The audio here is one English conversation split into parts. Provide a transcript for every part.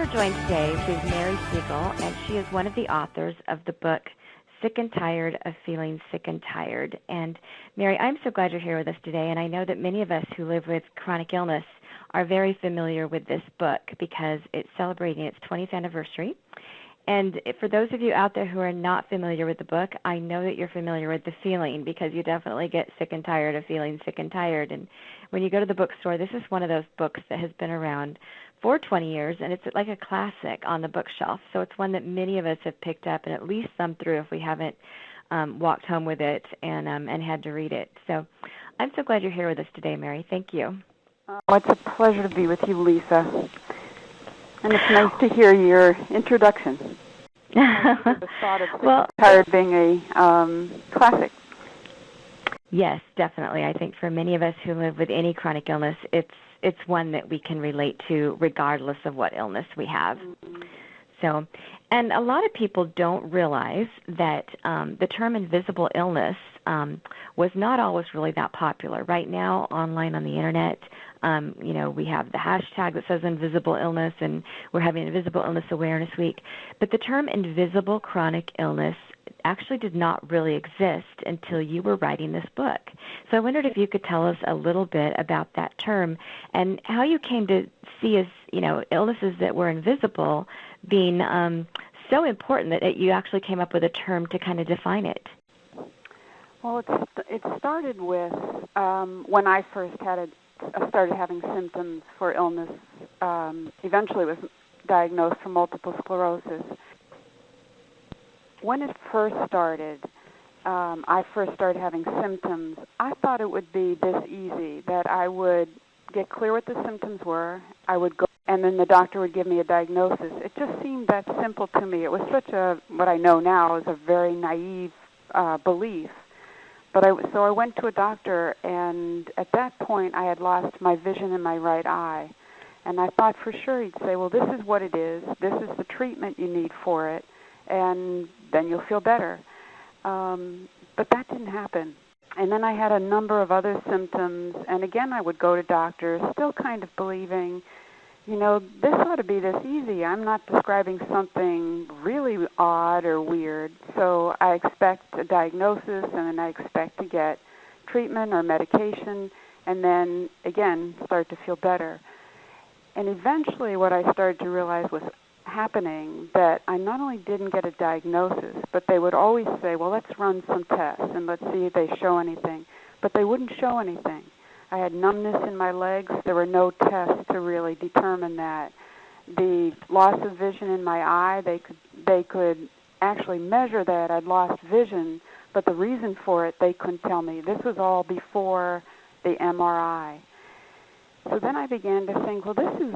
are joined today with Mary Siegel, and she is one of the authors of the book Sick and Tired of Feeling Sick and Tired. And Mary, I'm so glad you're here with us today, and I know that many of us who live with chronic illness are very familiar with this book because it's celebrating its 20th anniversary. And for those of you out there who are not familiar with the book, I know that you're familiar with the feeling because you definitely get sick and tired of feeling sick and tired. And when you go to the bookstore, this is one of those books that has been around for 20 years, and it's like a classic on the bookshelf. So it's one that many of us have picked up and at least thumbed through if we haven't walked home with it and had to read it. So I'm so glad you're here with us today, Mary. Thank you. It's a pleasure to be with you, Lisa. And it's nice to hear your introduction. The thought of Sick and Tired being a classic. Yes, definitely. I think for many of us who live with any chronic illness, it's one that we can relate to regardless of what illness we have. Mm-hmm. So, and a lot of people don't realize that the term invisible illness was not always really that popular. Right now, online on the internet, we have the hashtag that says invisible illness, and we're having Invisible Illness Awareness Week. But the term invisible chronic illness actually did not really exist until you were writing this book. So I wondered if you could tell us a little bit about that term and how you came to see as, illnesses that were invisible being so important that you actually came up with a term to kind of define it. Well, it started with when I first started having symptoms for illness. Eventually was diagnosed for multiple sclerosis. When it first started, I first started having symptoms, I thought it would be this easy, that I would get clear what the symptoms were, I would go, and then the doctor would give me a diagnosis. It just seemed that simple to me. It was what I know now is a very naive belief. So I went to a doctor, and at that point I had lost my vision in my right eye. And I thought for sure he'd say, well, this is what it is. This is the treatment you need for it, and then you'll feel better. But that didn't happen. And then I had a number of other symptoms, and again I would go to doctors, still kind of believing, this ought to be this easy. I'm not describing something really odd or weird. So I expect a diagnosis, and then I expect to get treatment or medication, and then, again, start to feel better. And eventually what I started to realize was happening, that I not only didn't get a diagnosis, but they would always say, well, let's run some tests, and let's see if they show anything. But they wouldn't show anything. I had numbness in my legs. There were no tests to really determine that. The loss of vision in my eye, they could actually measure that I'd lost vision, but the reason for it they couldn't tell me. This was all before the MRI. So then I began to think, well, this is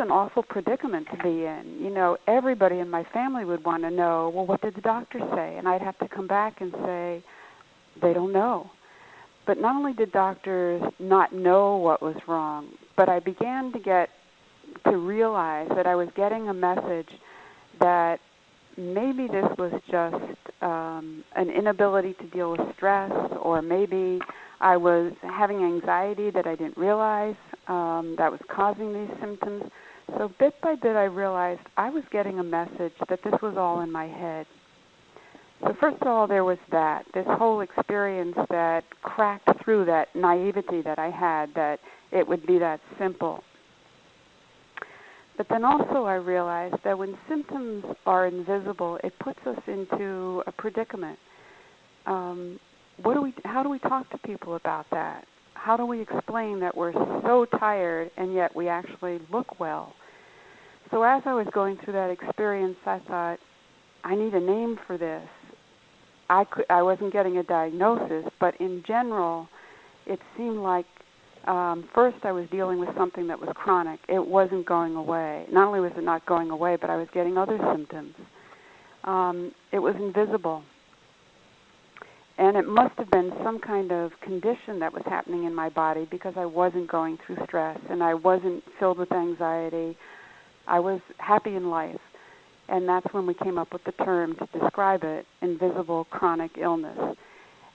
an awful predicament to be in. Everybody in my family would want to know, well, what did the doctor say? And I'd have to come back and say, they don't know. But not only did doctors not know what was wrong, but I began to realize that I was getting a message that maybe this was just an inability to deal with stress, or maybe I was having anxiety that I didn't realize that was causing these symptoms. So bit by bit I realized I was getting a message that this was all in my head. So first of all, there was this whole experience that cracked through that naivety that I had, that it would be that simple. But then also I realized that when symptoms are invisible, it puts us into a predicament. How do we talk to people about that? How do we explain that we're so tired and yet we actually look well? So as I was going through that experience, I thought, I need a name for this. I wasn't getting a diagnosis, but in general, it seemed like first I was dealing with something that was chronic. It wasn't going away. Not only was it not going away, but I was getting other symptoms. It was invisible. And it must have been some kind of condition that was happening in my body because I wasn't going through stress and I wasn't filled with anxiety. I was happy in life. And that's when we came up with the term to describe it, invisible chronic illness.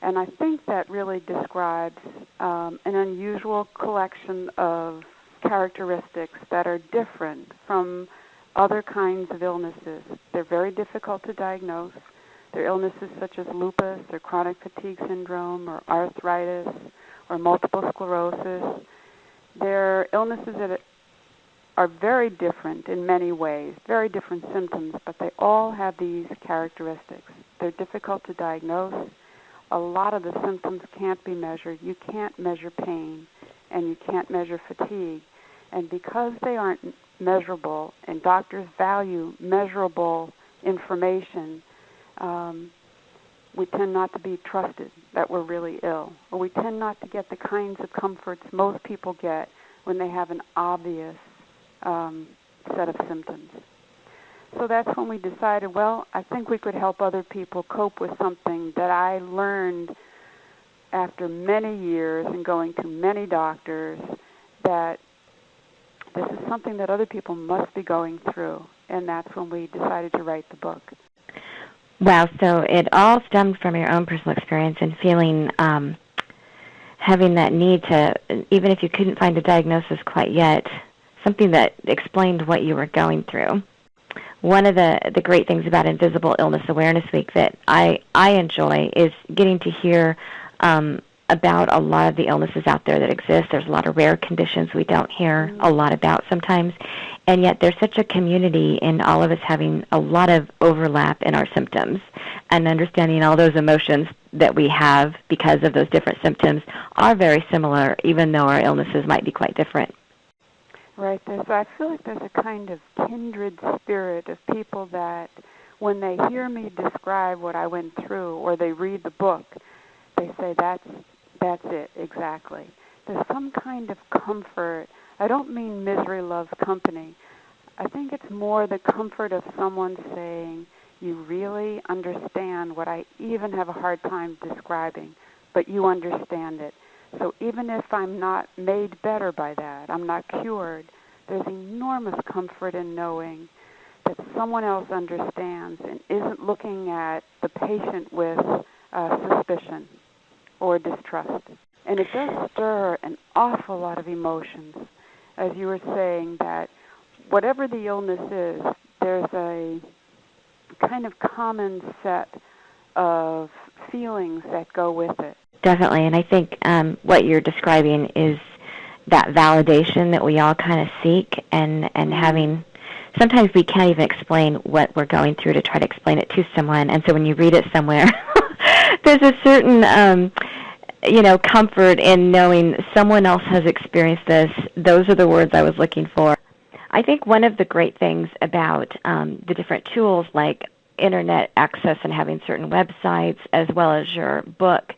And I think that really describes an unusual collection of characteristics that are different from other kinds of illnesses. They're very difficult to diagnose. They're illnesses such as lupus or chronic fatigue syndrome or arthritis or multiple sclerosis. They're illnesses that are very different in many ways, very different symptoms, but they all have these characteristics. They're difficult to diagnose. A lot of the symptoms can't be measured. You can't measure pain, and you can't measure fatigue. And because they aren't measurable, and doctors value measurable information, we tend not to be trusted that we're really ill, or we tend not to get the kinds of comforts most people get when they have an obvious set of symptoms. So that's when we decided, well, I think we could help other people cope with something that I learned after many years and going to many doctors, that this is something that other people must be going through. And that's when we decided to write the book. Wow, so it all stemmed from your own personal experience and feeling, having that need to, even if you couldn't find a diagnosis quite yet, something that explained what you were going through. One of the great things about Invisible Illness Awareness Week that I enjoy is getting to hear about a lot of the illnesses out there that exist. There's a lot of rare conditions we don't hear a lot about sometimes, and yet there's such a community in all of us having a lot of overlap in our symptoms and understanding all those emotions that we have because of those different symptoms are very similar, even though our illnesses might be quite different. Right. I feel like there's a kind of kindred spirit of people that when they hear me describe what I went through or they read the book, they say, that's it, exactly. There's some kind of comfort. I don't mean misery loves company. I think it's more the comfort of someone saying, you really understand what I even have a hard time describing, but you understand it. So even if I'm not made better by that, I'm not cured, there's enormous comfort in knowing that someone else understands and isn't looking at the patient with suspicion or distrust. And it does stir an awful lot of emotions. As you were saying, that whatever the illness is, there's a kind of common set of feelings that go with it. Definitely, and I think what you're describing is that validation that we all kind of seek, and having, sometimes we can't even explain what we're going through to try to explain it to someone, and so when you read it somewhere, there's a certain, comfort in knowing someone else has experienced this. Those are the words I was looking for. I think one of the great things about the different tools like internet access and having certain websites as well as your book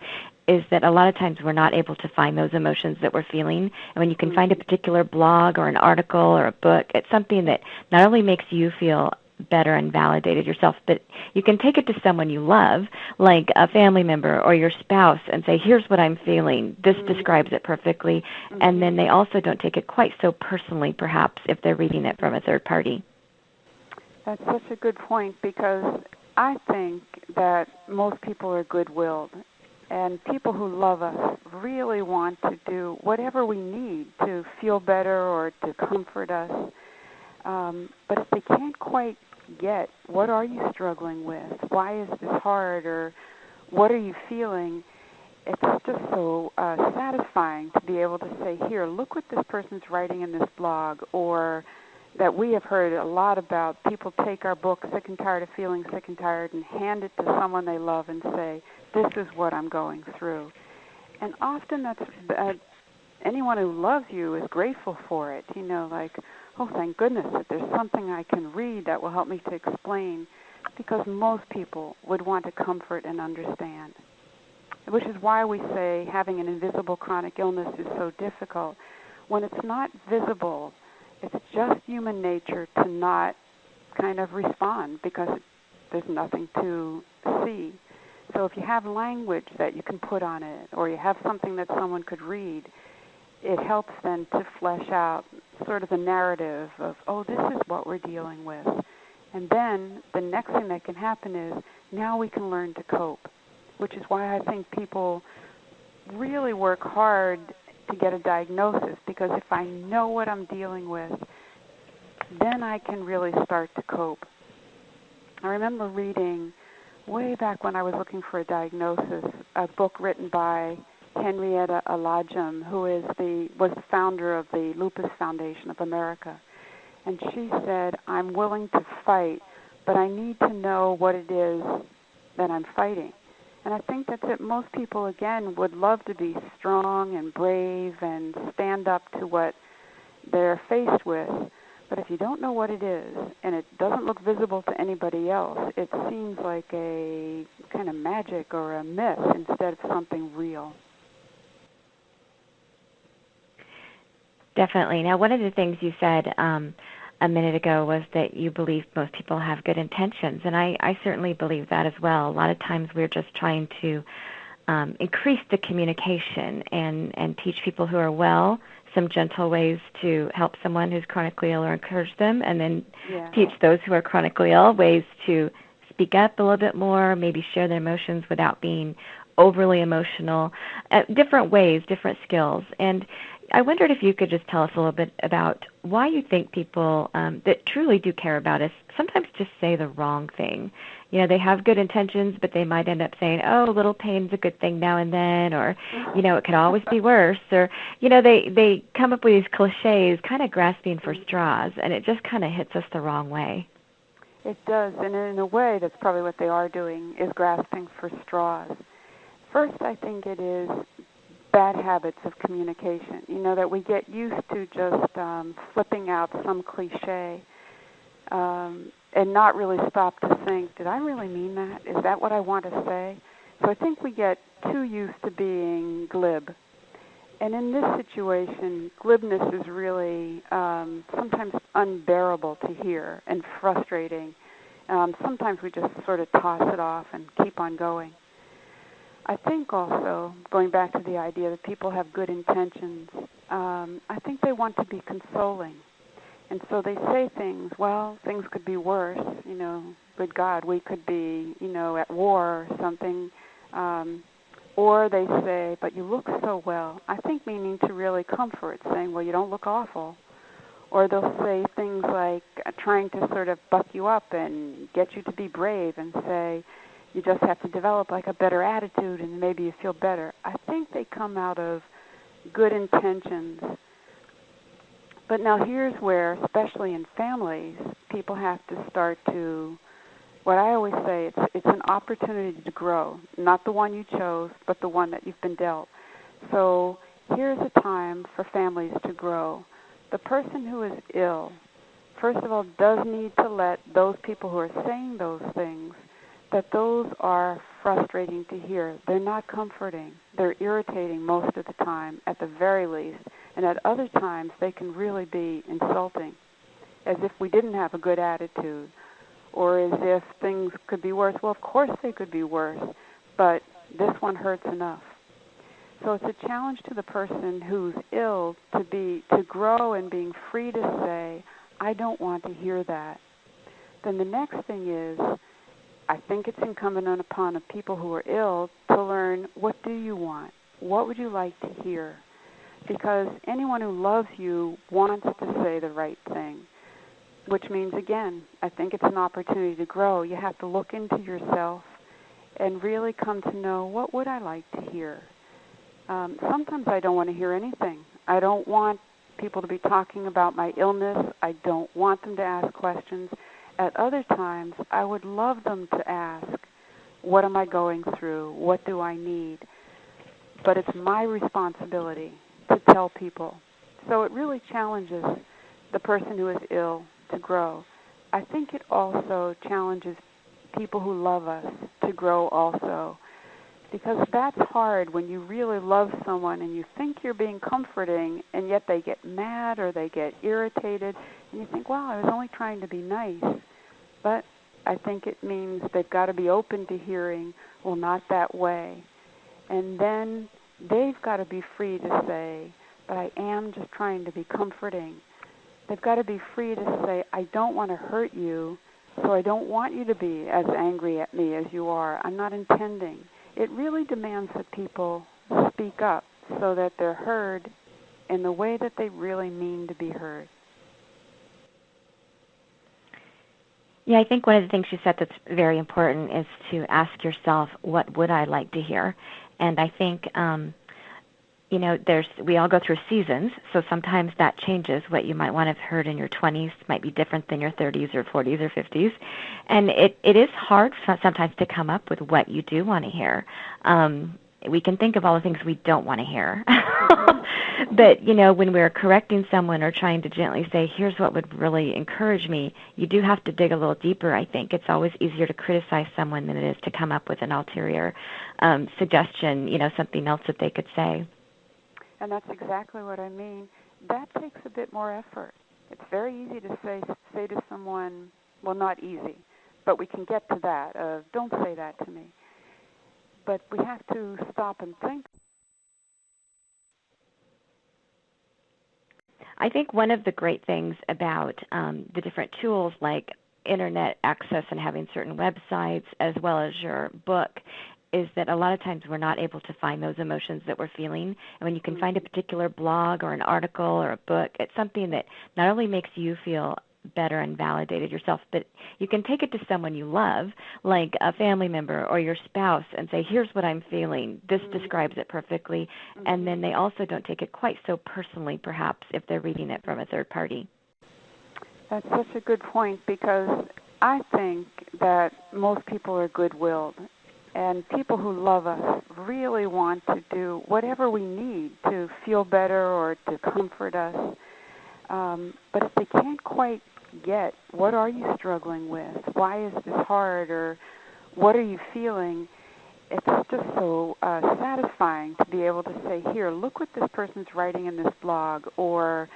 is that a lot of times we're not able to find those emotions that we're feeling. And when you can find a particular blog or an article or a book, it's something that not only makes you feel better and validated yourself, but you can take it to someone you love, like a family member or your spouse, and say, here's what I'm feeling. This describes it perfectly. And then they also don't take it quite so personally, perhaps, if they're reading it from a third party. That's such a good point, because I think that most people are good-willed. And people who love us really want to do whatever we need to feel better or to comfort us. But if they can't quite get, what are you struggling with? Why is this hard? Or what are you feeling? It's just so satisfying to be able to say, here, look what this person's writing in this blog, or that we have heard a lot about. People take our book, Sick and Tired of Feeling Sick and Tired, and hand it to someone they love and say, this is what I'm going through. And often that's anyone who loves you is grateful for it, like, oh, thank goodness that there's something I can read that will help me to explain, because most people would want to comfort and understand, which is why we say having an invisible chronic illness is so difficult. When it's not visible, it's just human nature to not kind of respond because there's nothing to see. So if you have language that you can put on it, or you have something that someone could read, it helps then to flesh out sort of the narrative of, oh, this is what we're dealing with. And then the next thing that can happen is now we can learn to cope, which is why I think people really work hard to get a diagnosis, because if I know what I'm dealing with, then I can really start to cope. I remember reading way back when I was looking for a diagnosis, a book written by Henrietta Alajim, who was the founder of the Lupus Foundation of America. And she said, I'm willing to fight, but I need to know what it is that I'm fighting. And I think that's it. Most people, again, would love to be strong and brave and stand up to what they're faced with. But if you don't know what it is, and it doesn't look visible to anybody else, it seems like a kind of magic or a myth instead of something real. Definitely. Now, one of the things you said a minute ago was that you believe most people have good intentions, and I certainly believe that as well. A lot of times we're just trying to increase the communication and teach people who are well some gentle ways to help someone who's chronically ill or encourage them, and then teach those who are chronically ill ways to speak up a little bit more, maybe share their emotions without being overly emotional, different ways, different skills. And I wondered if you could just tell us a little bit about why you think people that truly do care about us sometimes just say the wrong thing. You know, they have good intentions, but they might end up saying, oh, a little pain's a good thing now and then, or, you know, it could always be worse. Or, you know, they come up with these cliches, kind of grasping for straws, and it just kind of hits us the wrong way. It does, and in a way that's probably what they are doing, is grasping for straws. First, I think it is bad habits of communication, you know, that we get used to just flipping out some cliche and not really stop to think, did I really mean that? Is that what I want to say? So I think we get too used to being glib. And in this situation, glibness is really sometimes unbearable to hear and frustrating. Sometimes we just sort of toss it off and keep on going. I think also, going back to the idea that people have good intentions, I think they want to be consoling. And so they say things, well, things could be worse, you know, good God, we could be, you know, at war or something. Or they say, but you look so well. I think meaning to really comfort, saying, well, you don't look awful. Or they'll say things like trying to sort of buck you up and get you to be brave and say, you just have to develop like a better attitude and maybe you feel better. I think they come out of good intentions. But now here's where, especially in families, people have to start to, what I always say, it's an opportunity to grow, not the one you chose, but the one that you've been dealt. So here's a time for families to grow. The person who is ill, first of all, does need to let those people who are saying those things, that those are frustrating to hear. They're not comforting. They're irritating most of the time, at the very least. And at other times, they can really be insulting, as if we didn't have a good attitude, or as if things could be worse. Well, of course they could be worse, but this one hurts enough. So it's a challenge to the person who's ill to grow and being free to say, I don't want to hear that. Then the next thing is, I think it's incumbent upon the people who are ill to learn, what do you want? What would you like to hear? Because anyone who loves you wants to say the right thing, which means, again, I think it's an opportunity to grow. You have to look into yourself and really come to know, what would I like to hear? Sometimes I don't want to hear anything. I don't want people to be talking about my illness. I don't want them to ask questions. At other times, I would love them to ask, what am I going through? What do I need? But it's my responsibility to tell people. So it really challenges the person who is ill to grow. I think it also challenges people who love us to grow also, because that's hard when you really love someone and you think you're being comforting, and yet they get mad or they get irritated, and you think, wow, I was only trying to be nice. But I think it means they've got to be open to hearing, well, not that way. And then they've got to be free to say, but I am just trying to be comforting. They've got to be free to say, I don't want to hurt you, so I don't want you to be as angry at me as you are. I'm not intending. It really demands that people speak up. so that they're heard in the way that they really mean to be heard. Yeah, I think one of the things you said that's very important is to ask yourself, what would I like to hear? And I think, we all go through seasons, so sometimes that changes. What you might want to have heard in your 20s might be different than your 30s or 40s or 50s. And it is hard sometimes to come up with what you do want to hear. We can think of all the things we don't want to hear. But, when we're correcting someone or trying to gently say, here's what would really encourage me, you do have to dig a little deeper, I think. It's always easier to criticize someone than it is to come up with an ulterior suggestion, something else that they could say. And that's exactly what I mean. That takes a bit more effort. It's very easy to say to someone, well, not easy, but we can get to that, don't say that to me. But we have to stop and think. I think one of the great things about the different tools like internet access and having certain websites as well as your book is that a lot of times we're not able to find those emotions that we're feeling. And when you can find a particular blog or an article or a book, it's something that not only makes you feel better and validated yourself, but you can take it to someone you love, like a family member or your spouse, and say, here's what I'm feeling. This describes it perfectly. And then they also don't take it quite so personally, perhaps, if they're reading it from a third party. That's such a good point, because I think that most people are good-willed, and people who love us really want to do whatever we need to feel better or to comfort us. But if they can't quite get, what are you struggling with? Why is this hard? Or what are you feeling? It's just so satisfying to be able to say, here, look what this person's writing in this blog, or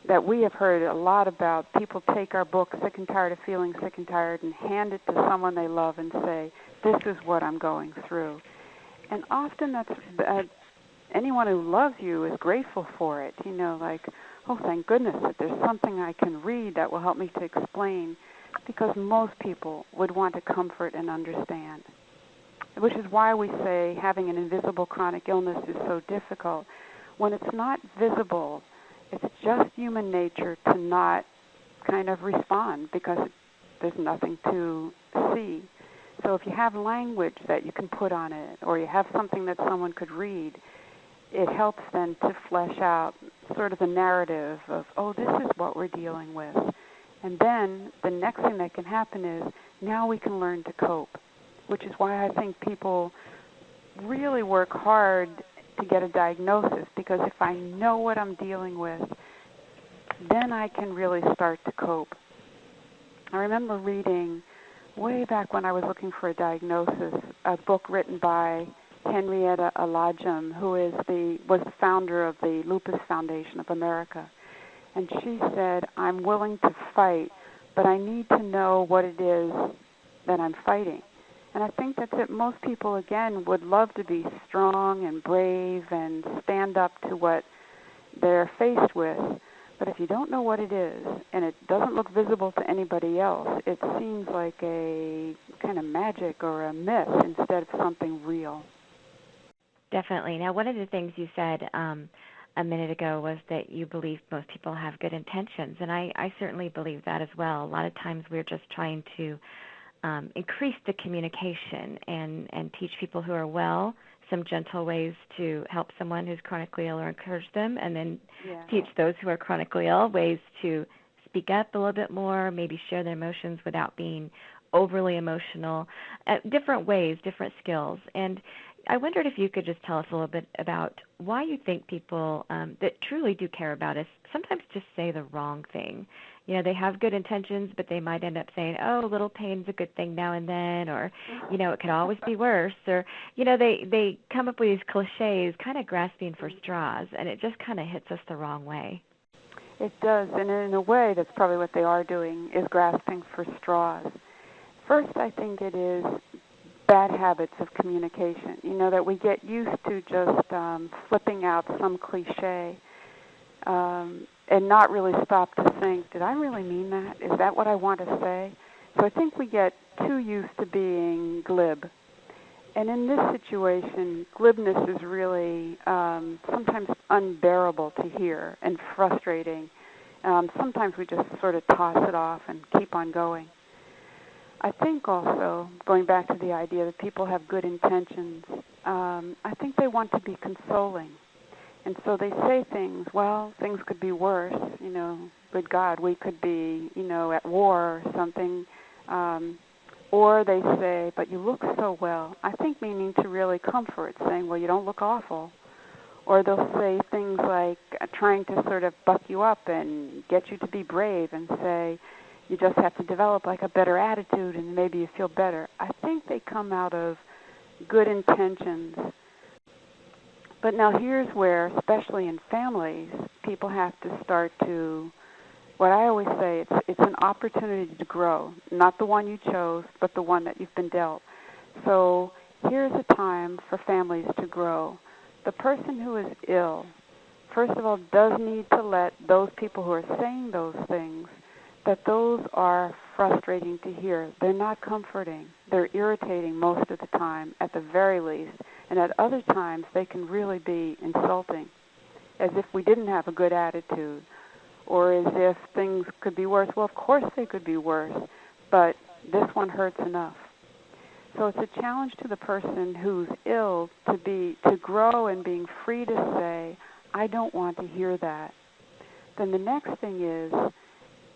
that we have heard a lot about. People take our book, Sick and Tired of Feeling Sick and Tired, and hand it to someone they love and say, this is what I'm going through. And often that's anyone who loves you is grateful for it, like, oh, thank goodness that there's something I can read that will help me to explain, because most people would want to comfort and understand, which is why we say having an invisible chronic illness is so difficult. When it's not visible, it's just human nature to not kind of respond because there's nothing to see. So if you have language that you can put on it, or you have something that someone could read, it helps then to flesh out sort of the narrative of, oh, this is what we're dealing with. And then the next thing that can happen is now we can learn to cope, which is why I think people really work hard to get a diagnosis, because if I know what I'm dealing with, then I can really start to cope. I remember reading way back when I was looking for a diagnosis, a book written by Henrietta Alajim, who was the founder of the Lupus Foundation of America. And she said, I'm willing to fight, but I need to know what it is that I'm fighting. And I think that's it. Most people, again, would love to be strong and brave and stand up to what they're faced with. But if you don't know what it is, and it doesn't look visible to anybody else, it seems like a kind of magic or a myth instead of something real. Definitely. Now, one of the things you said a minute ago was that you believe most people have good intentions, and I certainly believe that as well. A lot of times we're just trying to increase the communication and teach people who are well some gentle ways to help someone who's chronically ill or encourage them, and then teach those who are chronically ill ways to speak up a little bit more, maybe share their emotions without being overly emotional, different ways, different skills. And I wondered if you could just tell us a little bit about why you think people that truly do care about us sometimes just say the wrong thing. They have good intentions, but they might end up saying, oh, a little pain's a good thing now and then, or, it could always be worse. Or, they come up with these cliches, kind of grasping for straws, and it just kind of hits us the wrong way. It does, and in a way, that's probably what they are doing, is grasping for straws. First, I think it is bad habits of communication, that we get used to just flipping out some cliche and not really stop to think, did I really mean that? Is that what I want to say? So I think we get too used to being glib. And in this situation, glibness is really sometimes unbearable to hear and frustrating. Sometimes we just sort of toss it off and keep on going. I think also, going back to the idea that people have good intentions, I think they want to be consoling. And so they say things, well, things could be worse, good God, we could be, at war or something. Or they say, but you look so well. I think meaning to really comfort, saying, well, you don't look awful. Or they'll say things like trying to sort of buck you up and get you to be brave and say, you just have to develop like a better attitude and maybe you feel better. I think they come out of good intentions. But now here's where, especially in families, people have to start to, what I always say, it's an opportunity to grow, not the one you chose, but the one that you've been dealt. So here's a time for families to grow. The person who is ill, first of all, does need to let those people who are saying those things, that those are frustrating to hear. They're not comforting. They're irritating most of the time, at the very least. And at other times, they can really be insulting, as if we didn't have a good attitude, or as if things could be worse. Well, of course they could be worse, but this one hurts enough. So it's a challenge to the person who's ill to grow and being free to say, I don't want to hear that. Then the next thing is,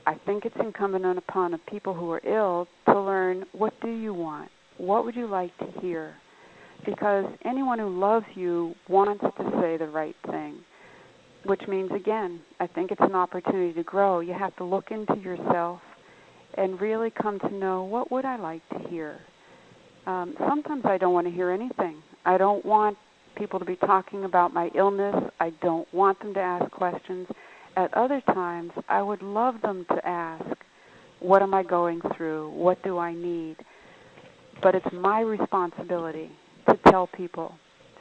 I think it's incumbent upon the people who are ill to learn, what do you want? What would you like to hear? Because anyone who loves you wants to say the right thing, which means, again, I think it's an opportunity to grow. You have to look into yourself and really come to know, what would I like to hear? Sometimes I don't want to hear anything. I don't want people to be talking about my illness. I don't want them to ask questions. At other times, I would love them to ask, what am I going through? What do I need? But it's my responsibility to tell people.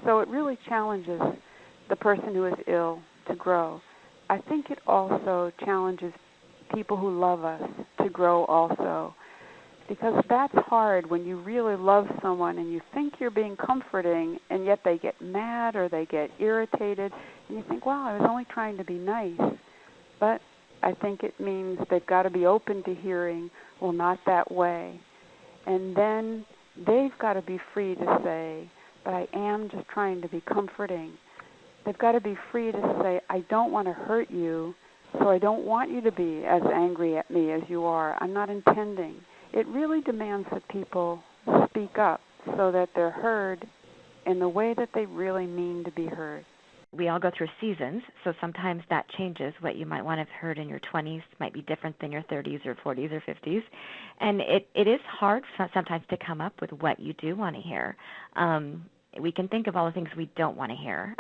So it really challenges the person who is ill to grow. I think it also challenges people who love us to grow also, because that's hard when you really love someone and you think you're being comforting and yet they get mad or they get irritated and you think, wow, I was only trying to be nice. But I think it means they've got to be open to hearing, well, not that way. And then they've got to be free to say, but I am just trying to be comforting. They've got to be free to say, I don't want to hurt you, so I don't want you to be as angry at me as you are. I'm not intending. It really demands that people speak up so that they're heard in the way that they really mean to be heard. We all go through seasons, so sometimes that changes. What you might want to have heard in your 20s might be different than your 30s or 40s or 50s. And it is hard sometimes to come up with what you do want to hear. We can think of all the things we don't want to hear.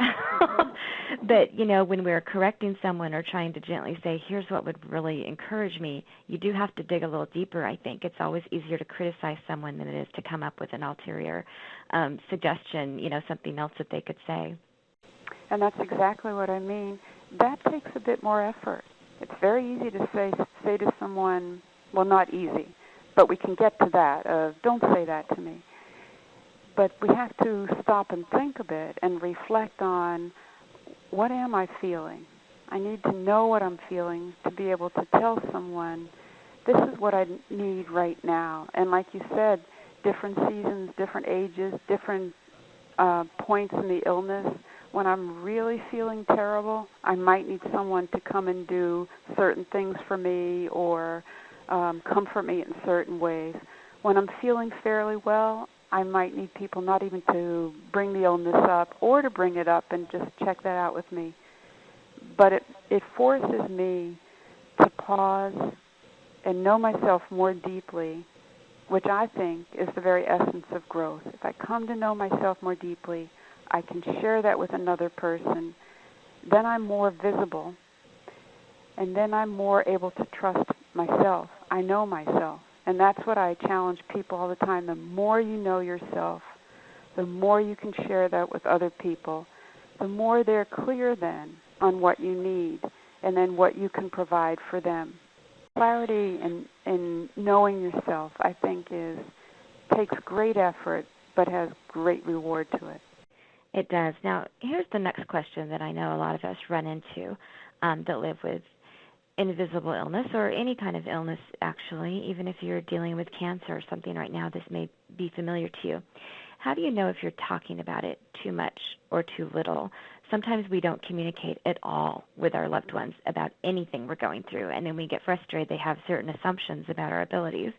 But, when we're correcting someone or trying to gently say, here's what would really encourage me, you do have to dig a little deeper, I think. It's always easier to criticize someone than it is to come up with an ulterior suggestion, something else that they could say. And that's exactly what I mean. That takes a bit more effort. It's very easy to say to someone, well, not easy, but we can get to that of, don't say that to me. But we have to stop and think a bit and reflect on, what am I feeling? I need to know what I'm feeling to be able to tell someone, this is what I need right now. And like you said, different seasons, different ages, different points in the illness. When I'm really feeling terrible, I might need someone to come and do certain things for me or comfort me in certain ways. When I'm feeling fairly well, I might need people not even to bring the illness up or to bring it up and just check that out with me. But it forces me to pause and know myself more deeply, which I think is the very essence of growth. If I come to know myself more deeply, I can share that with another person, then I'm more visible, and then I'm more able to trust myself. I know myself, and that's what I challenge people all the time. The more you know yourself, the more you can share that with other people, the more they're clear then on what you need and then what you can provide for them. Clarity in knowing yourself, I think, takes great effort but has great reward to it. It does. Now, here's the next question that I know a lot of us run into that live with invisible illness or any kind of illness, actually, even if you're dealing with cancer or something right now, this may be familiar to you. How do you know if you're talking about it too much or too little? Sometimes we don't communicate at all with our loved ones about anything we're going through, and then we get frustrated. They have certain assumptions about our abilities.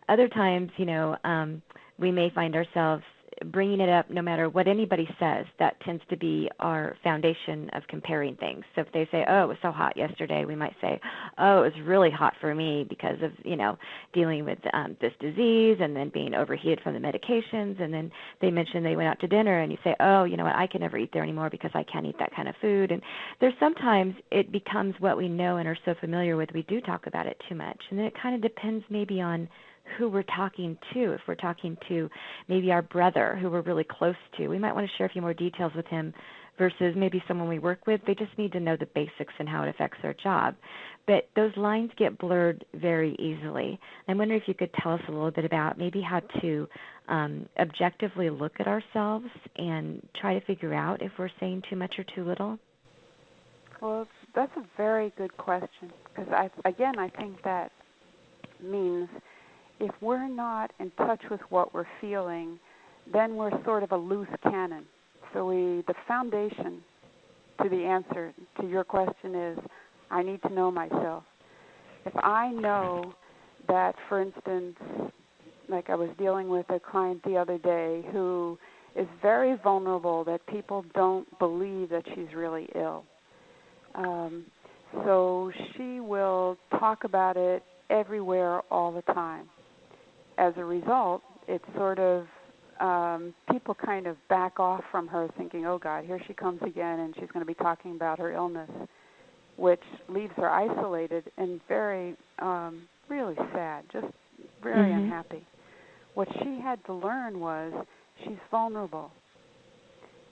Other times, we may find ourselves bringing it up no matter what anybody says. That tends to be our foundation of comparing things. So if they say, oh, it was so hot yesterday, we might say, oh, it was really hot for me because of, dealing with this disease and then being overheated from the medications. And then they mention they went out to dinner and you say, oh, you know what, I can never eat there anymore because I can't eat that kind of food. And there's sometimes it becomes what we know and are so familiar with, we do talk about it too much. And then it kind of depends maybe on who we're talking to. If we're talking to maybe our brother who we're really close to, we might want to share a few more details with him versus maybe someone we work with. They just need to know the basics and how it affects their job. But those lines get blurred very easily. I wonder if you could tell us a little bit about maybe how to objectively look at ourselves and try to figure out if we're saying too much or too little. Well, that's a very good question because, I think that means if we're not in touch with what we're feeling, then we're sort of a loose cannon. So the foundation to the answer to your question is, I need to know myself. If I know that, for instance, like I was dealing with a client the other day who is very vulnerable, that people don't believe that she's really ill. So she will talk about it everywhere all the time. As a result, it's sort of people kind of back off from her thinking, oh, God, here she comes again, and she's going to be talking about her illness, which leaves her isolated and very, really sad, just very unhappy. What she had to learn was she's vulnerable.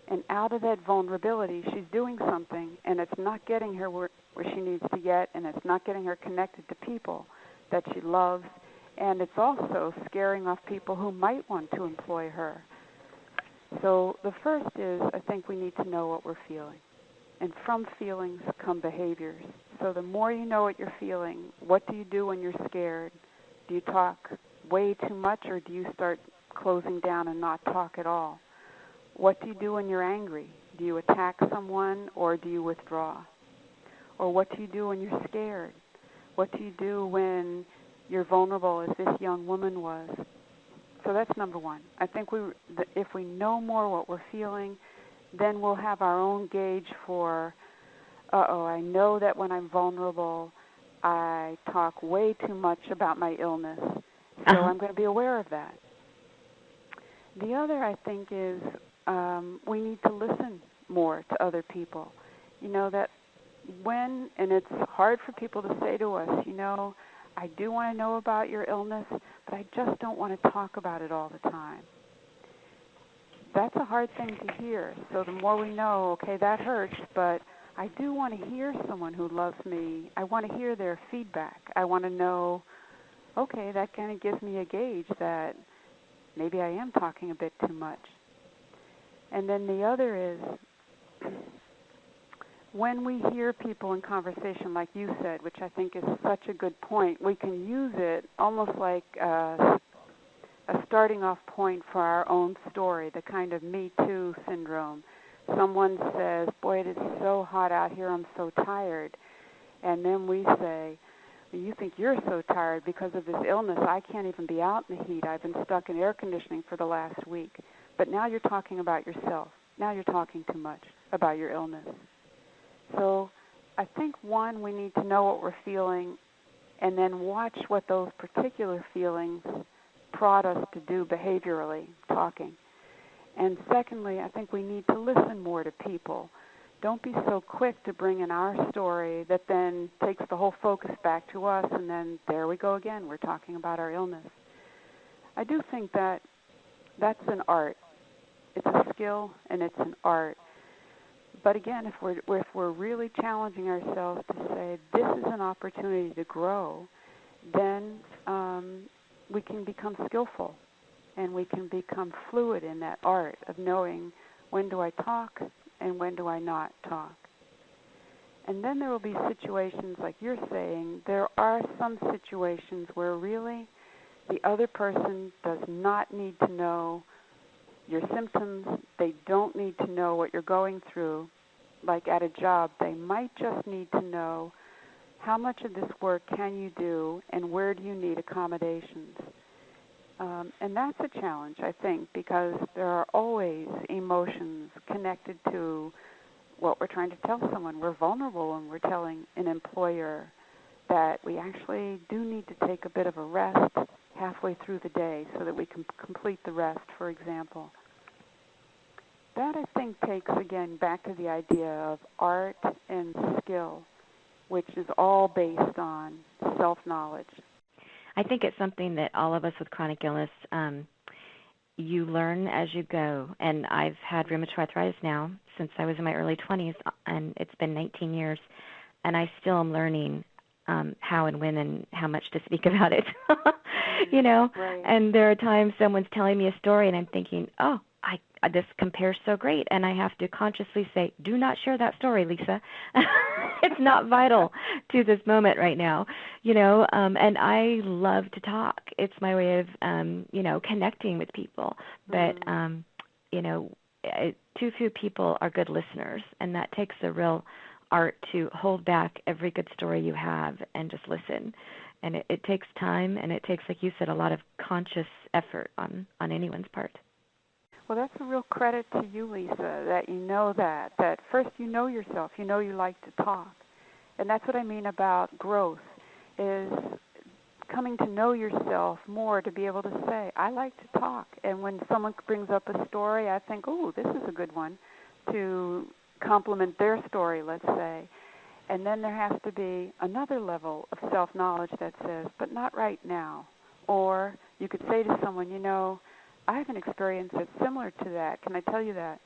And out of that vulnerability, she's doing something, and it's not getting her where she needs to get, and it's not getting her connected to people that she loves. And it's also scaring off people who might want to employ her. So the first is, I think we need to know what we're feeling. And from feelings come behaviors. So the more you know what you're feeling, what do you do when you're scared? Do you talk way too much, or do you start closing down and not talk at all? What do you do when you're angry? Do you attack someone, or do you withdraw? Or what do you do when you're scared? What do you do when you're vulnerable, as this young woman was? So that's number one. I think if we know more what we're feeling, then we'll have our own gauge for, I know that when I'm vulnerable, I talk way too much about my illness, so I'm going to be aware of that. The other, I think, is we need to listen more to other people. That and it's hard for people to say to us, I do want to know about your illness, but I just don't want to talk about it all the time. That's a hard thing to hear. So the more we know, okay, that hurts, but I do want to hear someone who loves me. I want to hear their feedback. I want to know, okay, that kind of gives me a gauge that maybe I am talking a bit too much. And then the other is, when we hear people in conversation, like you said, which I think is such a good point, we can use it almost like a starting off point for our own story, the kind of Me Too syndrome. Someone says, boy, it is so hot out here, I'm so tired. And then we say, you think you're so tired because of this illness. I can't even be out in the heat. I've been stuck in air conditioning for the last week. But now you're talking about yourself. Now you're talking too much about your illness. So I think, one, we need to know what we're feeling and then watch what those particular feelings prod us to do behaviorally, talking. And secondly, I think we need to listen more to people. Don't be so quick to bring in our story that then takes the whole focus back to us, and then there we go again. We're talking about our illness. I do think that that's an art. It's a skill and it's an art. But again, if we're really challenging ourselves to say this is an opportunity to grow, then we can become skillful and we can become fluid in that art of knowing when do I talk and when do I not talk. And then there will be situations like you're saying. There are some situations where really the other person does not need to know your symptoms. They don't need to know what you're going through. Like at a job, they might just need to know how much of this work can you do and where do you need accommodations. And that's a challenge, I think, because there are always emotions connected to what we're trying to tell someone. We're vulnerable when we're telling an employer that we actually do need to take a bit of a rest halfway through the day so that we can complete the rest, for example. That, I think, takes, again, back to the idea of art and skill, which is all based on self-knowledge. I think it's something that all of us with chronic illness, you learn as you go. And I've had rheumatoid arthritis now since I was in my early 20s, and it's been 19 years, and I still am learning how and when and how much to speak about it, you know. Right. And there are times someone's telling me a story, and I'm thinking, oh, this compares so great, and I have to consciously say, do not share that story, Lisa. It's not vital to this moment right now, you know. And I love to talk. It's my way of, you know, connecting with people. But, you know, too few people are good listeners, and that takes a real art to hold back every good story you have and just listen. And it takes time, and it takes, like you said, a lot of conscious effort on anyone's part. Well, that's a real credit to you, Lisa, that you know that first you know yourself, you know you like to talk. And that's what I mean about growth, is coming to know yourself more to be able to say, I like to talk. And when someone brings up a story, I think, oh, this is a good one to complement their story, let's say. And then there has to be another level of self-knowledge that says, but not right now. Or you could say to someone, you know, I have an experience that's similar to that. Can I tell you that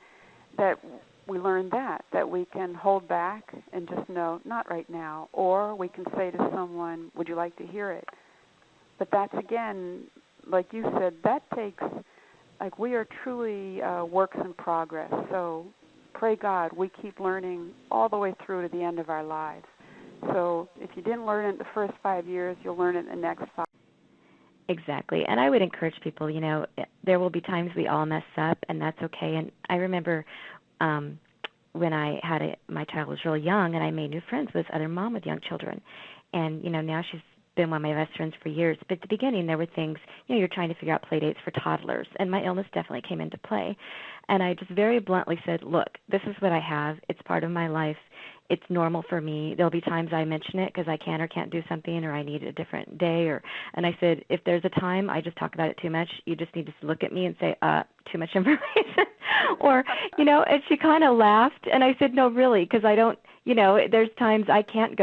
we learned that we can hold back and just know, not right now. Or we can say to someone, would you like to hear it? But that's, again, like you said, that takes, like, we are truly works in progress. So pray God we keep learning all the way through to the end of our lives. So if you didn't learn it in the first 5 years, you'll learn it in the next 5. Exactly. And I would encourage people, you know, there will be times we all mess up, and that's okay. And I remember when I had my child was really young, and I made new friends with this other mom with young children. And, you know, now she's been one of my best friends for years. But at the beginning, there were things, you know, you're trying to figure out play dates for toddlers. And my illness definitely came into play. And I just very bluntly said, look, this is what I have. It's part of my life. It's normal for me. There'll be times I mention it because I can or can't do something, or I need a different day. And I said, if there's a time I just talk about it too much, you just need to look at me and say, too much information. Or, you know, and she kind of laughed. And I said, no, really, because I don't, you know, there's times I can't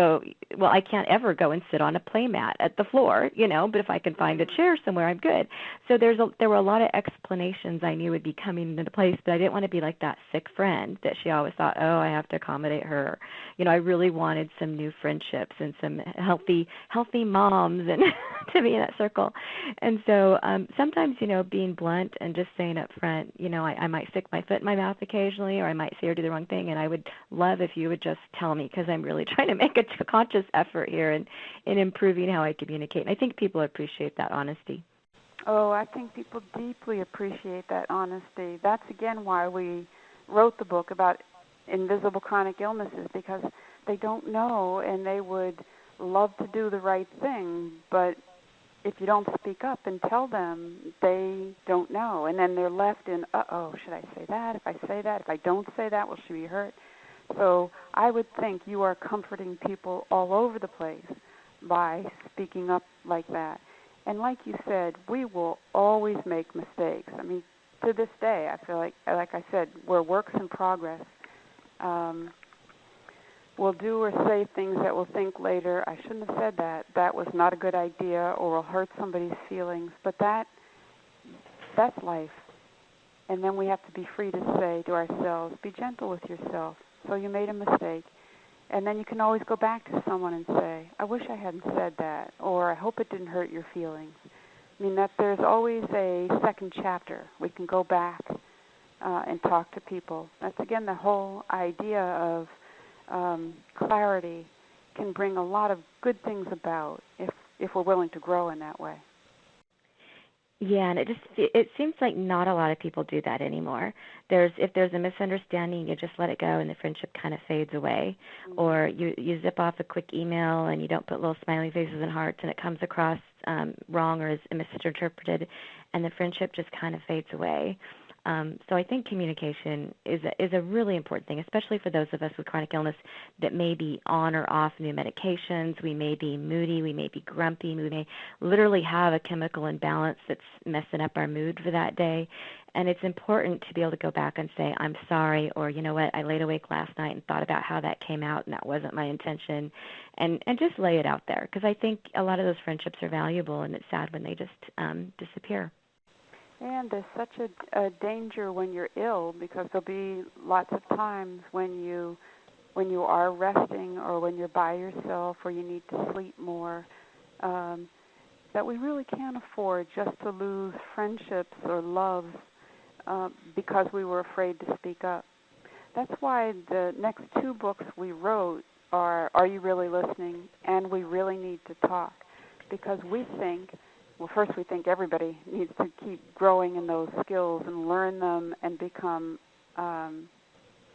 ever go and sit on a play mat at the floor, you know, but if I can find a chair somewhere, I'm good. So there were a lot of explanations I knew would be coming into place, but I didn't want to be like that sick friend that she always thought, oh, I have to accommodate her. You know, I really wanted some new friendships and some healthy moms and to be in that circle. And so sometimes, you know, being blunt and just saying up front, you know, I might stick my foot in my mouth occasionally, or I might say or do the wrong thing, and I would love if you would just tell me, because I'm really trying to make a conscious effort here in improving how I communicate. And I think people appreciate that honesty. Oh, I think people deeply appreciate that honesty. That's, again, why we wrote the book about invisible chronic illnesses, because they don't know and they would love to do the right thing, but if you don't speak up and tell them, they don't know. And then they're left in, should I say that? If I say that, if I don't say that, will she be hurt? So I would think you are comforting people all over the place by speaking up like that. And like you said, we will always make mistakes. I mean, to this day, I feel like I said, we're works in progress. We'll do or say things that we'll think later, I shouldn't have said that. That was not a good idea, or will hurt somebody's feelings. But that's life. And then we have to be free to say to ourselves, be gentle with yourself. So you made a mistake. And then you can always go back to someone and say, I wish I hadn't said that, or I hope it didn't hurt your feelings. I mean, that there's always a second chapter. We can go back and talk to people. That's, again, the whole idea of clarity can bring a lot of good things about if we're willing to grow in that way. Yeah, and it seems like not a lot of people do that anymore. If there's a misunderstanding, you just let it go, and the friendship kind of fades away. Mm-hmm. Or you zip off a quick email, and you don't put little smiley faces and hearts, and it comes across wrong or is misinterpreted, and the friendship just kind of fades away. So I think communication is a really important thing, especially for those of us with chronic illness that may be on or off new medications. We may be moody, we may be grumpy, we may literally have a chemical imbalance that's messing up our mood for that day. And it's important to be able to go back and say, I'm sorry, or you know what, I laid awake last night and thought about how that came out and that wasn't my intention, and just lay it out there, because I think a lot of those friendships are valuable, and it's sad when they just disappear. And there's such a danger when you're ill, because there'll be lots of times when you are resting or when you're by yourself or you need to sleep more, that we really can't afford just to lose friendships or loves because we were afraid to speak up. That's why the next two books we wrote are You Really Listening? And We Really Need to Talk, because we think, well, first we think everybody needs to keep growing in those skills and learn them and become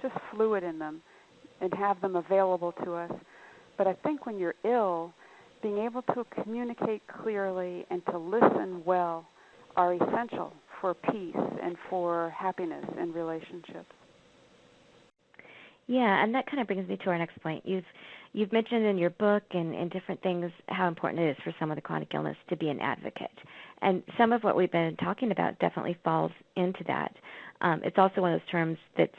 just fluid in them and have them available to us. But I think when you're ill, being able to communicate clearly and to listen well are essential for peace and for happiness in relationships. Yeah, and that kind of brings me to our next point. You've mentioned in your book and in different things how important it is for someone with chronic illness to be an advocate. And some of what we've been talking about definitely falls into that. It's also one of those terms that's,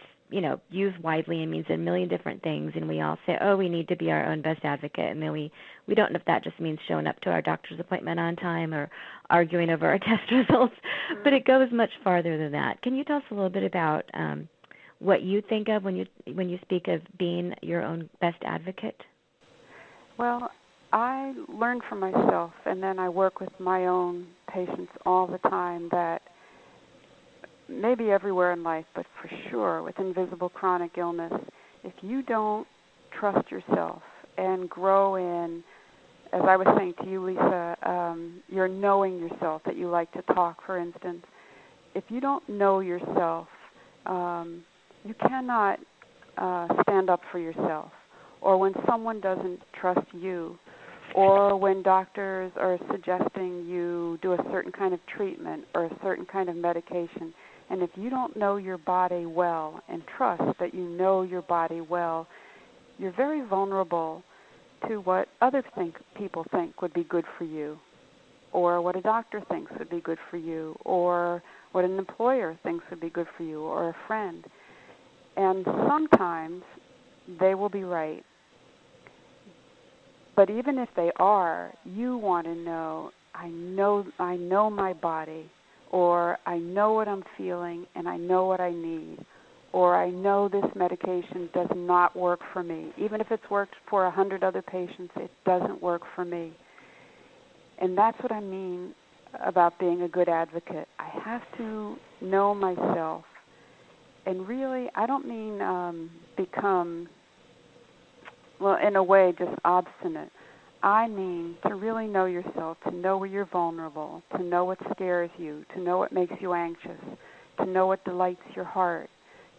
used widely and means a million different things, and we all say, we need to be our own best advocate, and then we don't know if that just means showing up to our doctor's appointment on time or arguing over our test results, but it goes much farther than that. Can you tell us a little bit about what you think of when you speak of being your own best advocate? Well, I learned from myself, and then I work with my own patients all the time, that maybe everywhere in life, but for sure with invisible chronic illness, if you don't trust yourself and grow in, as I was saying to you, Lisa, you're knowing yourself, that you like to talk, for instance. If you don't know yourself, you cannot stand up for yourself. Or when someone doesn't trust you, or when doctors are suggesting you do a certain kind of treatment or a certain kind of medication, and if you don't know your body well and trust that you know your body well, you're very vulnerable to what other people think would be good for you, or what a doctor thinks would be good for you, or what an employer thinks would be good for you, or a friend. And sometimes they will be right. But even if they are, you want to know, I know my body, or I know what I'm feeling and I know what I need, or I know this medication does not work for me. Even if it's worked for 100 other patients, it doesn't work for me. And that's what I mean about being a good advocate. I have to know myself. And really, I don't mean become, well, in a way, just obstinate. I mean to really know yourself, to know where you're vulnerable, to know what scares you, to know what makes you anxious, to know what delights your heart,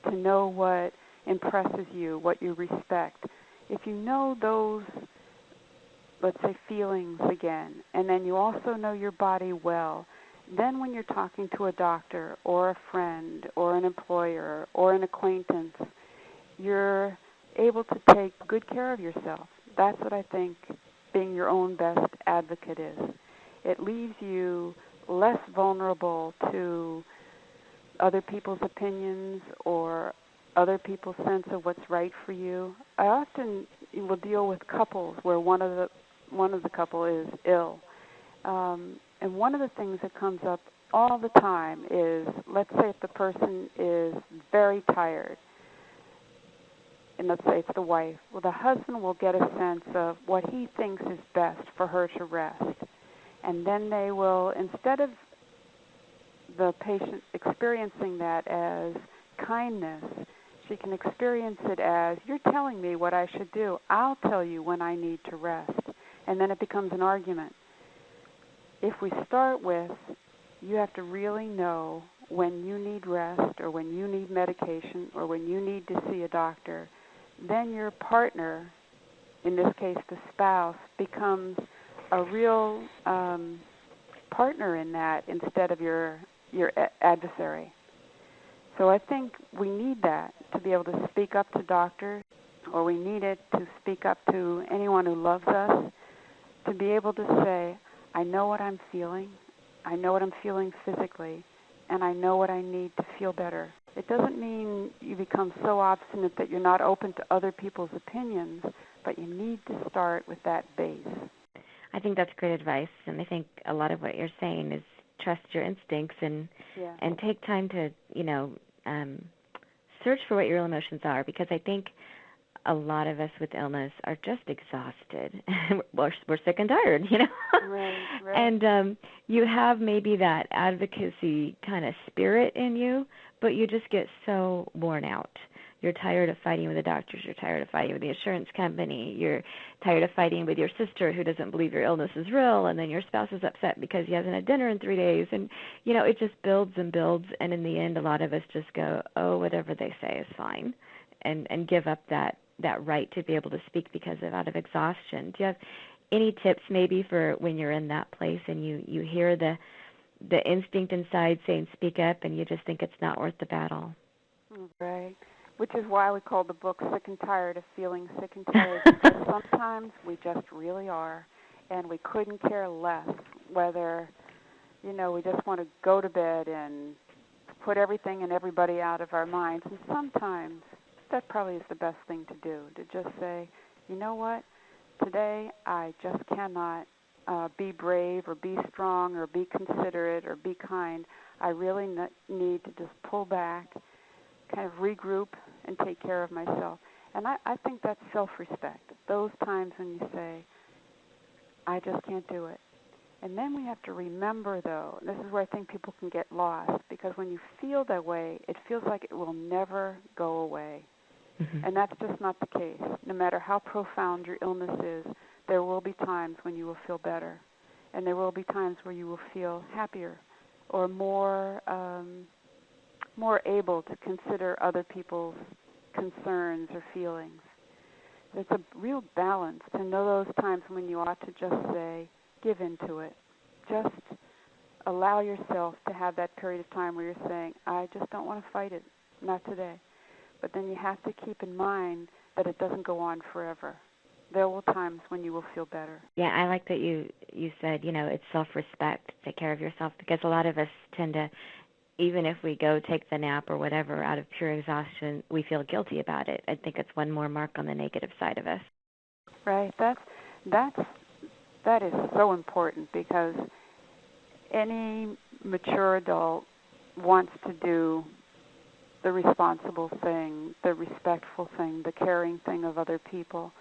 to know what impresses you, what you respect. If you know those, let's say, feelings again, and then you also know your body well, then when you're talking to a doctor or a friend or an employer or an acquaintance, you're able to take good care of yourself. That's what I think being your own best advocate is. It leaves you less vulnerable to other people's opinions or other people's sense of what's right for you. I often will deal with couples where one of the couple is ill. And one of the things that comes up all the time is, let's say if the person is very tired, and let's say it's the wife, well, the husband will get a sense of what he thinks is best for her to rest. And then they will, instead of the patient experiencing that as kindness, she can experience it as, you're telling me what I should do. I'll tell you when I need to rest. And then it becomes an argument. If we start with, you have to really know when you need rest or when you need medication or when you need to see a doctor, then your partner, in this case the spouse, becomes a real partner in that instead of your adversary. So I think we need that to be able to speak up to doctors, or we need it to speak up to anyone who loves us, to be able to say, I know what I'm feeling, I know what I'm feeling physically, and I know what I need to feel better. It doesn't mean you become so obstinate that you're not open to other people's opinions, but you need to start with that base. I think that's great advice, and I think a lot of what you're saying is trust your instincts and take time to, search for what your real emotions are, because I think a lot of us with illness are just exhausted. We're sick and tired, Right. And you have maybe that advocacy kind of spirit in you, but you just get so worn out. You're tired of fighting with the doctors. You're tired of fighting with the insurance company. You're tired of fighting with your sister who doesn't believe your illness is real, and then your spouse is upset because he hasn't had dinner in 3 days. And, it just builds and builds, and in the end, a lot of us just go, oh, whatever they say is fine, and give up that right to be able to speak because out of exhaustion. Do you have any tips maybe for when you're in that place and you hear the instinct inside saying speak up and you just think it's not worth the battle? Right. Which is why we call the book Sick and Tired of Feeling Sick and Tired, because sometimes we just really are, and we couldn't care less whether, we just want to go to bed and put everything and everybody out of our minds. And sometimes that probably is the best thing to do, to just say, you know what, today I just cannot be brave or be strong or be considerate or be kind. I really need to just pull back, kind of regroup, and take care of myself. And I think that's self-respect, those times when you say, I just can't do it. And then we have to remember, though, this is where I think people can get lost, because when you feel that way, it feels like it will never go away. Mm-hmm. And that's just not the case. No matter how profound your illness is, there will be times when you will feel better. And there will be times where you will feel happier or more able to consider other people's concerns or feelings. There's a real balance to know those times when you ought to just say, give into it. Just allow yourself to have that period of time where you're saying, I just don't want to fight it, not today. But then you have to keep in mind that it doesn't go on forever. There will be times when you will feel better. Yeah, I like that you said, it's self-respect, take care of yourself, because a lot of us tend to, even if we go take the nap or whatever out of pure exhaustion, we feel guilty about it. I think it's one more mark on the negative side of us. Right. That is so important, because any mature adult wants to do the responsible thing, the respectful thing, the caring thing of other people.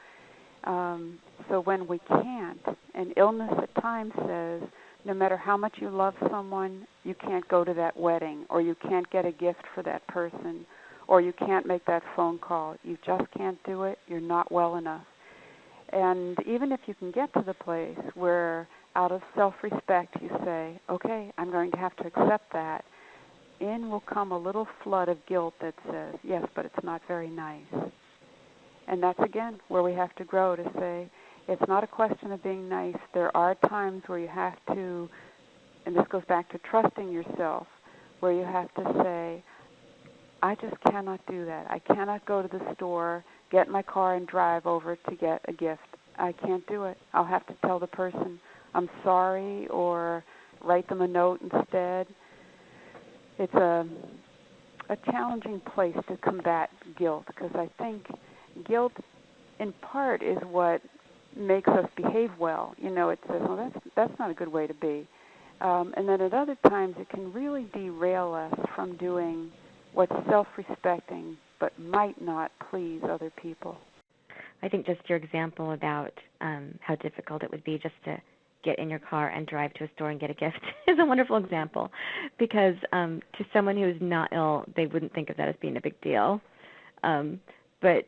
So when we can't, and illness at times says, no matter how much you love someone, you can't go to that wedding, or you can't get a gift for that person, or you can't make that phone call. You just can't do it. You're not well enough. And even if you can get to the place where, out of self-respect, you say, okay, I'm going to have to accept that, in will come a little flood of guilt that says, yes, but it's not very nice. And that's, again, where we have to grow, to say, it's not a question of being nice. There are times where you have to, and this goes back to trusting yourself, where you have to say, I just cannot do that. I cannot go to the store, get in my car, and drive over to get a gift. I can't do it. I'll have to tell the person I'm sorry, or write them a note instead. It's a challenging place to combat guilt, because I think guilt, in part, is what makes us behave well. It says, well, that's not a good way to be. And then at other times, it can really derail us from doing what's self-respecting but might not please other people. I think just your example about how difficult it would be just to get in your car and drive to a store and get a gift is a wonderful example, because to someone who is not ill, they wouldn't think of that as being a big deal. But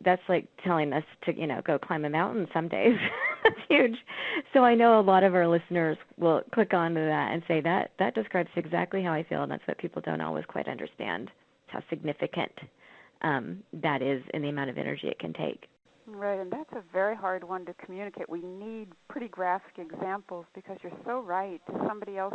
that's like telling us to, go climb a mountain some days. That's huge. So I know a lot of our listeners will click onto that and say that describes exactly how I feel, and that's what people don't always quite understand, how significant that is in the amount of energy it can take. Right, and that's a very hard one to communicate. We need pretty graphic examples, because you're so right. To somebody else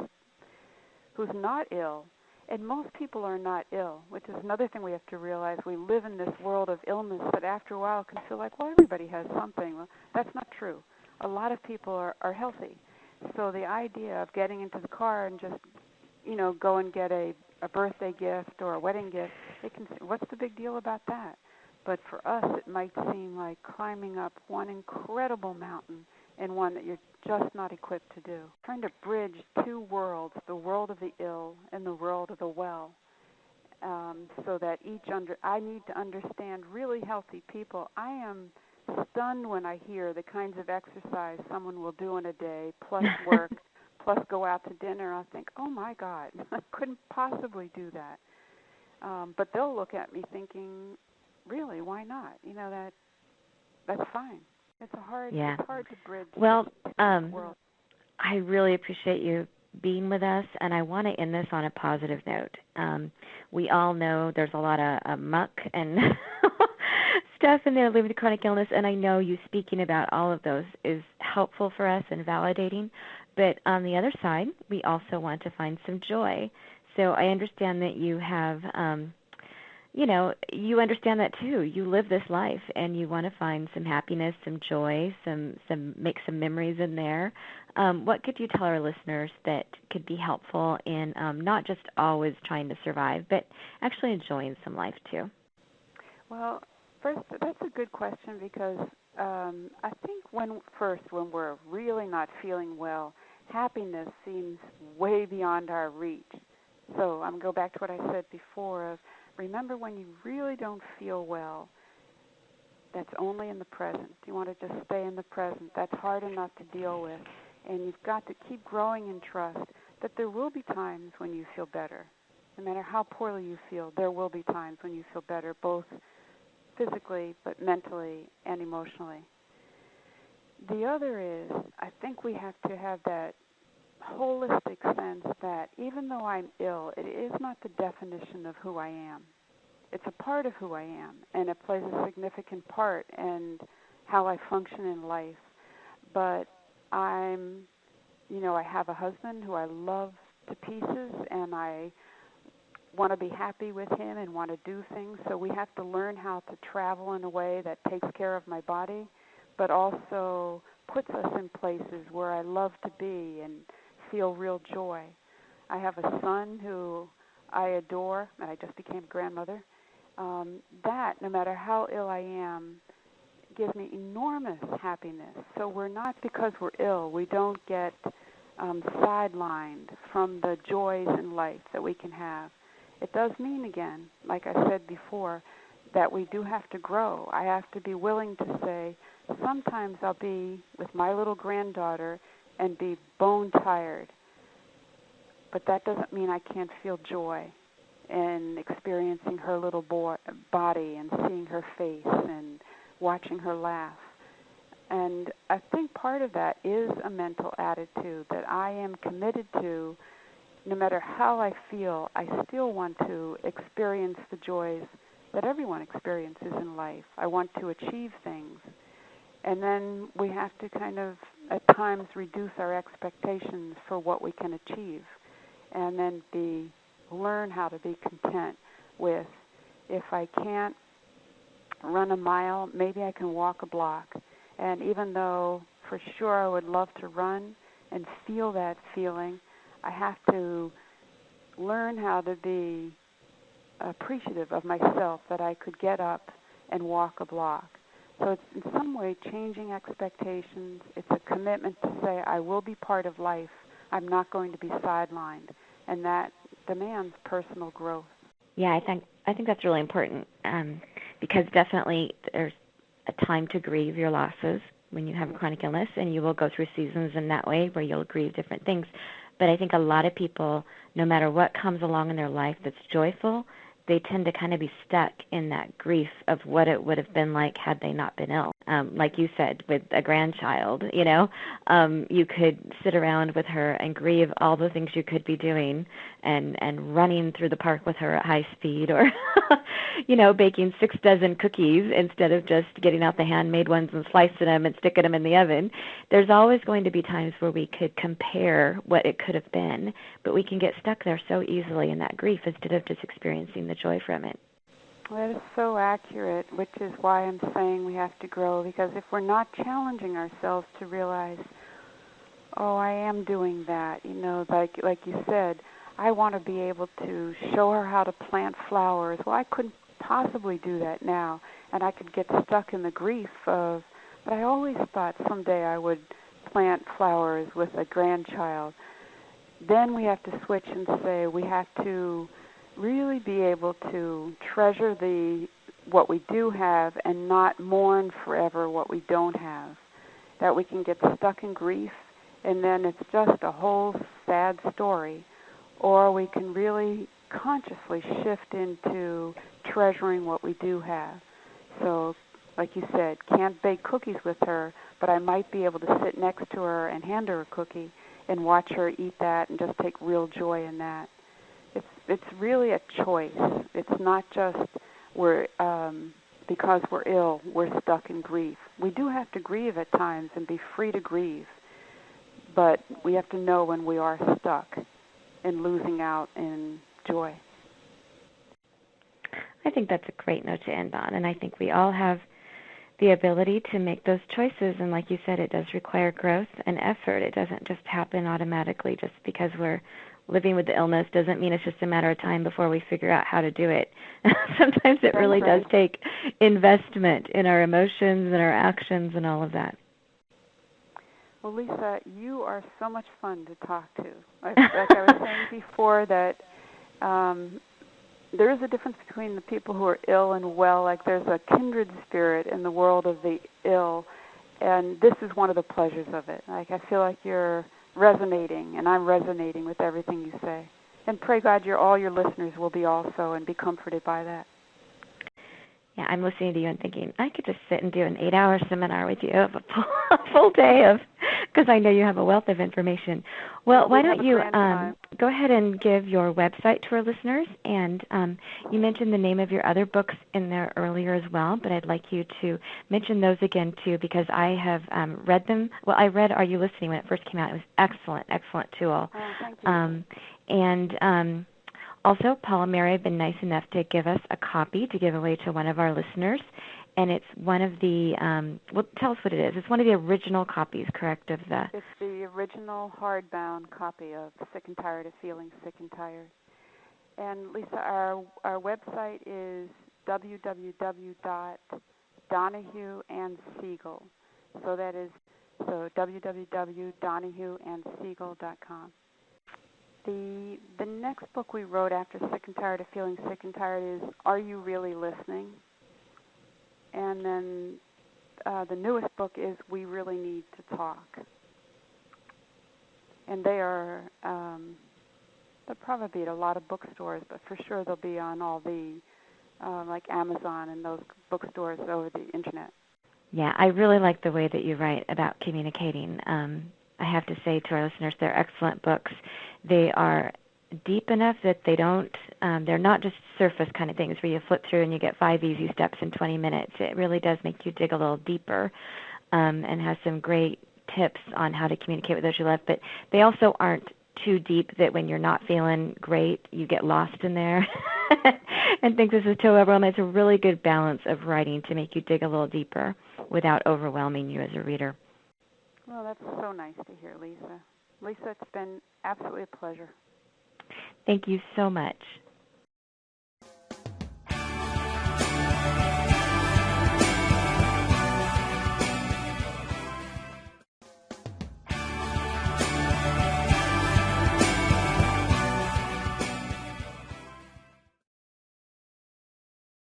who's not ill, and most people are not ill, which is another thing we have to realize. We live in this world of illness that after a while can feel like, well, everybody has something. Well, that's not true. A lot of people are healthy. So the idea of getting into the car and just, go and get a birthday gift or a wedding gift, what's the big deal about that? But for us, it might seem like climbing up one incredible mountain and one that you're just not equipped to do. Trying to bridge two worlds, the world of the ill and the world of the well, so that I need to understand really healthy people. I am stunned when I hear the kinds of exercise someone will do in a day, plus work, plus go out to dinner. I think, oh my God, I couldn't possibly do that. But they'll look at me thinking, really, why not? That's fine. It's hard to bridge. Well, I really appreciate you being with us, and I want to end this on a positive note. We all know there's a lot of muck and stuff in there living with chronic illness, and I know you speaking about all of those is helpful for us and validating. But on the other side, we also want to find some joy. So I understand that you have you understand that too. You live this life, and you want to find some happiness, some joy, make some memories in there. What could you tell our listeners that could be helpful in not just always trying to survive, but actually enjoying some life too? Well, first, that's a good question, because I think when we're really not feeling well, happiness seems way beyond our reach. So I'm going to go back to what I said before of, remember, when you really don't feel well, that's only in the present. You want to just stay in the present. That's hard enough to deal with. And you've got to keep growing in trust that there will be times when you feel better. No matter how poorly you feel, there will be times when you feel better, both physically, but mentally and emotionally. The other is, I think we have to have that holistic sense that even though I'm ill, it is not the definition of who I am. It's a part of who I am, and it plays a significant part in how I function in life. But I have a husband who I love to pieces, and I want to be happy with him and want to do things. So we have to learn how to travel in a way that takes care of my body, but also puts us in places where I love to be and feel real joy. I have a son who I adore, and I just became a grandmother. That, no matter how ill I am, gives me enormous happiness. So we're not, because we're ill, we don't get sidelined from the joys in life that we can have. It does mean, again, like I said before, that we do have to grow. I have to be willing to say, sometimes I'll be with my little granddaughter and be bone tired, but that doesn't mean I can't feel joy in experiencing her little body and seeing her face and watching her laugh. And I think part of that is a mental attitude that I am committed to. No matter how I feel, I still want to experience the joys that everyone experiences in life. I want to achieve things. And then we have to kind of, at times, reduce our expectations for what we can achieve, and then learn how to be content with, if I can't run a mile, maybe I can walk a block. And even though for sure I would love to run and feel that feeling, I have to learn how to be appreciative of myself that I could get up and walk a block. So it's in some way changing expectations. It's a commitment to say, I will be part of life. I'm not going to be sidelined. And that demands personal growth. Yeah, I think that's really important, because definitely there's a time to grieve your losses, when you have a chronic illness, and you will go through seasons in that way where you'll grieve different things. But I think a lot of people, no matter what comes along in their life that's joyful, they tend to kind of be stuck in that grief of what it would have been like had they not been ill. Like you said, with a grandchild, you could sit around with her and grieve all the things you could be doing and running through the park with her at high speed, or, baking 6 dozen cookies instead of just getting out the handmade ones and slicing them and sticking them in the oven. There's always going to be times where we could compare what it could have been, but we can get stuck there so easily in that grief instead of just experiencing the joy from it. Well, that is so accurate, which is why I'm saying we have to grow, because if we're not challenging ourselves to realize, oh, I am doing that, like you said, I want to be able to show her how to plant flowers. Well, I couldn't possibly do that now, and I could get stuck in the grief of, but I always thought someday I would plant flowers with a grandchild. Then we have to switch and say we have to really be able to treasure what we do have and not mourn forever what we don't have. That we can get stuck in grief and then it's just a whole sad story. Or we can really consciously shift into treasuring what we do have. So, like you said, can't bake cookies with her, but I might be able to sit next to her and hand her a cookie and watch her eat that and just take real joy in that. It's really a choice. It's not just because we're ill, we're stuck in grief. We do have to grieve at times and be free to grieve, but we have to know when we are stuck and losing out in joy. I think that's a great note to end on, and I think we all have the ability to make those choices, and like you said, it does require growth and effort. It doesn't just happen automatically. Just because we're living with the illness doesn't mean it's just a matter of time before we figure out how to do it. Sometimes it really does take investment in our emotions and our actions and all of that. Well, Lisa, you are so much fun to talk to. Like I was saying before, that there is a difference between the people who are ill and well. Like there's a kindred spirit in the world of the ill, and this is one of the pleasures of it. Like I feel like you're resonating, and I'm resonating with everything you say. And pray God all your listeners will be also and be comforted by that. Yeah, I'm listening to you and thinking, I could just sit and do an 8-hour seminar with you of a full day of, because I know you have a wealth of information. Well, why don't you go ahead and give your website to our listeners, and you mentioned the name of your other books in there earlier as well, but I'd like you to mention those again too, because I have read them. Well, I read Are You Listening when it first came out. It was excellent tool. Oh, thank you. Also, Paul and Mary have been nice enough to give us a copy to give away to one of our listeners, and it's one of the, tell us what it is. It's one of the original copies, correct? It's the original hardbound copy of Sick and Tired of Feeling Sick and Tired. And Lisa, our website is www.donahueandsiegel. So that is www.donahueandsiegel.com. The next book we wrote after Sick and Tired of Feeling Sick and Tired is Are You Really Listening? And then the newest book is We Really Need to Talk. And they are, they'll probably be at a lot of bookstores, but for sure they'll be on all the, like Amazon and those bookstores over the Internet. Yeah, I really like the way that you write about communicating. I have to say to our listeners, they're excellent books. They are deep enough that they're not just surface kind of things where you flip through and you get 5 easy steps in 20 minutes. It really does make you dig a little deeper and has some great tips on how to communicate with those you love. But they also aren't too deep that when you're not feeling great, you get lost in there and think this is too overwhelming. It's a really good balance of writing to make you dig a little deeper without overwhelming you as a reader. Well, that's so nice to hear, Lisa. Lisa, it's been absolutely a pleasure. Thank you so much.